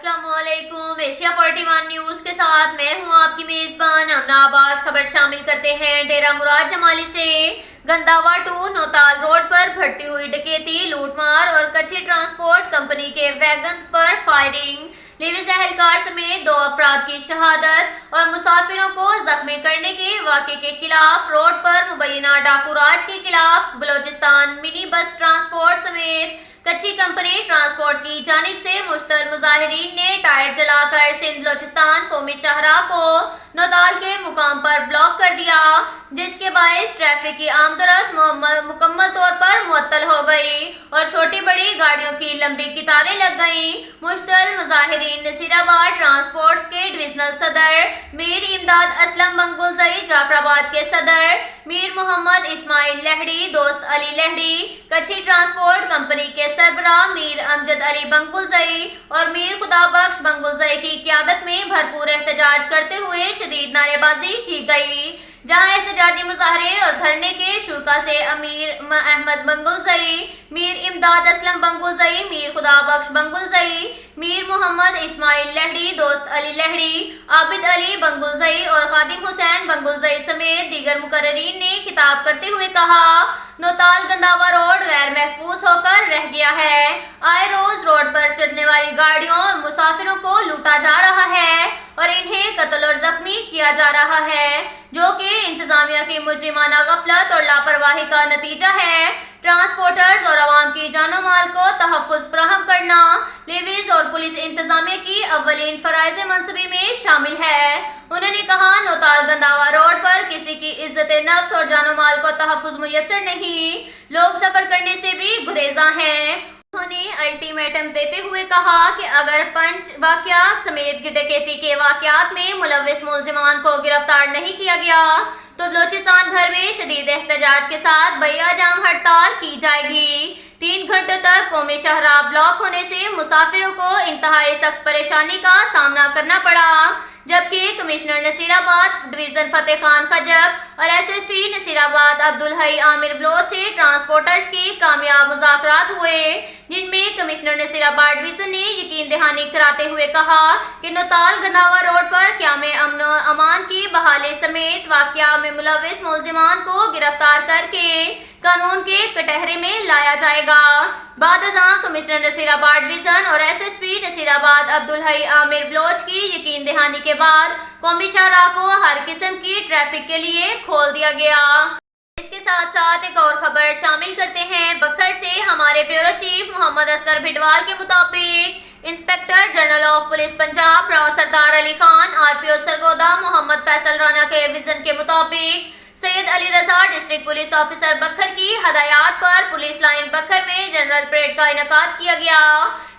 अस्सलाम वालेकुम। Asia 41 news के साथ मैं हूं आपकी मेजबान अमना अब्बास। खबर शामिल करते हैं डेरा मुराद जमाली से। गंदावा टू नौताल रोड पर बढ़ती हुई डकैती, लूटमार और कच्ची ट्रांसपोर्ट कंपनी के वैगन्स पर फायरिंग। लिविस एहलकार समेत 2 अफराद की शहादत और मुसाफिरों को जख्मी करने के वाक़े के खिलाफ रोड पर मुबैना डाकू राज के खिलाफ बलोचिस्तान मिनी बस ट्रांसपोर्ट समेत कच्ची कंपनी ट्रांसपोर्ट की जानिब से मुश्तल मुजाहिरीन ने टायर जलाकर सिंध बलोचिस्तान कौमी शाहराह को नौताल के मुकाम पर ब्लॉक कर दिया, जिसके बायस ट्रैफिक की आमदरफ्त मुकम्मल तौर पर मुअत्तल हो गई और छोटी बड़ी गाड़ियों की लंबी कतारें लग गईं। मुश्तल मुजाहिरीन नसीराबाद ट्रांसपोर्ट्स के डिविजनल सदर मीर इमदाद असलम बंगुलजई, जाफराबाद के सदर मीर मोहम्मद इस्माइल लहड़ी, दोस्त अली लहड़ी, कच्ची ट्रांसपोर्ट कंपनी के सरबराह मीर अमजद अली बंगुलजई और मीर खुदाबख्श बंगुलजई की क़यादत में भरपूर एहतजाज करते हुए शदीद नारेबाजी की गई, जहां एहतजाजी मुजाहरे और धरने के शुरा से अमीर अहमद बंगुलजई, मीर इमदाद असलम बंगुलजई, मीर खुदाबख्श बंगुलजई, मीर मोहम्मद इस्माइल लहड़ी, दोस्त अली लहड़ी, आबिद अली बंगुलजई और खादिम हुसैन बंगुलजई समेत दीगर मुकर्ररीन ने खिताब करते हुए कहा, नौताल गंदावा रोड गैर महफूज होकर रह गया है। आए रोज रोड पर चढ़ने वाली गाड़ियों और मुसाफिरों को लूटा जा रहा है और इन्हें कत्ल और जख्मी किया जा रहा है, जो कि इंतजामिया की मुजरिमाना गफलत और लापरवाही का नतीजा है। ट्रांसपोर्टर्स और आवाम की जानो माल को तहफ़्फ़ुज़ फराहम करना लिविस और पुलिस इंतजामिया की अव्वलीन फराइज़ मनसबी में शामिल है। उन्होंने कहा, नौताल गंदावा रोड पर किसी की इज्जत नफ्स और जानो माल को तहफ़्फ़ुज़ मुयस्सर नहीं, लोग सफ़र करने से भी गुरेज़ा हैं। उन्होंने अल्टीमेटम देते हुए कहा कि अगर पंच वाक़यात समेत डकैती के वाक़यात में मुलव्विस मुलजिमान को गिरफ्तार नहीं किया गया तो बलोचिस्तान भर में शदीद एहतजाज के साथ बैया जाम हड़ताल की जाएगी। 3 घंटों तक कौमी शाहराह ब्लॉक होने से मुसाफिरों को इंतहाई सख्त परेशानी का सामना करना पड़ा, जबकि कमिश्नर नसीराबाद डिवीजन फतेह खान खजब और एसएसपी नसीराबाद अब्दुल हई आमिर बलोच से ट्रांसपोर्टर्स के कामयाब मुज़ाकरात हुए, जिनमें कमिश्नर नसीराबाद डिवीजन ने यकीन दहानी कराते हुए कहा कि नौताल गंदावा रोड पर क़याम अमन अमान की बहाली समेत वाक़या में मुलव्विस मुलजिमान को गिरफ्तार करके कानून के कटहरे में लाया जाएगा। बाद अज़ां कमिश्नर नसीराबाद डिवीजन और एसएसपी नसीराबाद अब्दुल हई आमिर बलोच की यकीन दहानी के बाद कौमी शाहराह को हर किस्म की ट्रैफिक के लिए खोल दिया गया। इसके साथ साथ एक और खबर शामिल करते हैं बखर से। हमारे ब्यूरो चीफ मोहम्मद असगर भिडवाल के मुताबिक inspector general of police Punjab Rao Sardar Ali Khan, RPO Sargodha Mohammad Faisal Rana के विजन के मुताबिक Syed Ali Raza district police officer Bhakkar की हदायत पर पुलिस लाइन बखर में जनरल परेड का इनेकाद किया गया।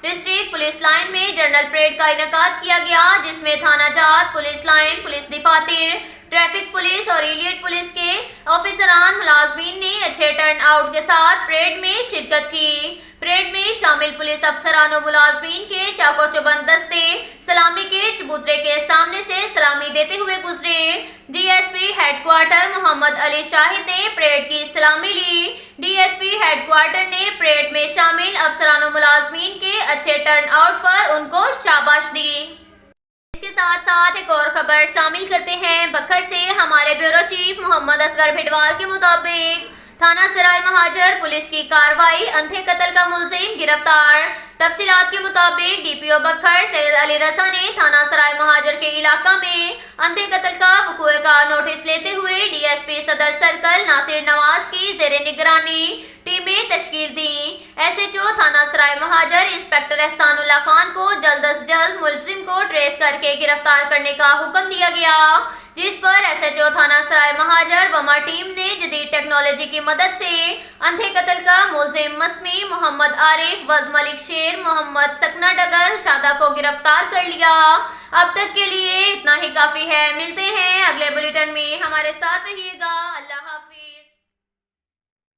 डिस्ट्रिक्ट पुलिस लाइन में जनरल परेड का इनेकाद किया गया, जिसमें थाना जात, पुलिस लाइन, पुलिस दफातर, ट्रैफिक पुलिस और एलियट पुलिस के ऑफिसरान मुलाजमीन ने अच्छे टर्न आउट के साथ परेड में शिरकत की। परेड में शामिल पुलिस अफसरान और मुलाजमीन के चाको चौबंद दस्ते सलामी के चबूतरे के सामने से सलामी देते हुए गुजरे। डीएसपी हेडक्वार्टर मोहम्मद अली शाहिद ने परेड की सलामी ली। डीएसपी हेडक्वार्टर ने परेड में शामिल अफसरान और मुलाजमीन के अच्छे टर्न आउट पर उनको शाबाश दी। इसके साथ साथ एक और खबर शामिल करते हैं बखर से। हमारे ब्यूरो चीफ मोहम्मद असगर भिडवाल के मुताबिक थाना सराय महाजर पुलिस की कार्रवाई, अंधे कत्ल का मुलजिम गिरफ्तार। तफसीलात के मुताबिक डीपीओ बखर सैयद अली रजा ने थाना सराय महाजर के इलाका में अंधे कत्ल का वक़ूए का नोटिस लेते हुए डीएसपी सदर सर्कल नासिर नवाज की ज़ेरे निगरानी टीमें तश्कील दी। एसएचओ थाना सराय महाजर इंस्पेक्टर एहसानुल्लाह खान को जल्द अज जल्द मुलजिम को ट्रेस करके गिरफ्तार करने का हुक्म दिया गया, जिस पर एसएचओ थाना सराय महाजर बमा टीम ने जदीद टेक्नोलॉजी की मदद से अंधे कत्ल का मुलजिम मसमी मोहम्मद आरिफ वद मलिक शेर मोहम्मद सकना डगर शादा को गिरफ्तार कर लिया। अब तक के लिए इतना ही काफ़ी है। मिलते हैं अगले बुलेटिन में, हमारे साथ रहिएगा। अल्लाह।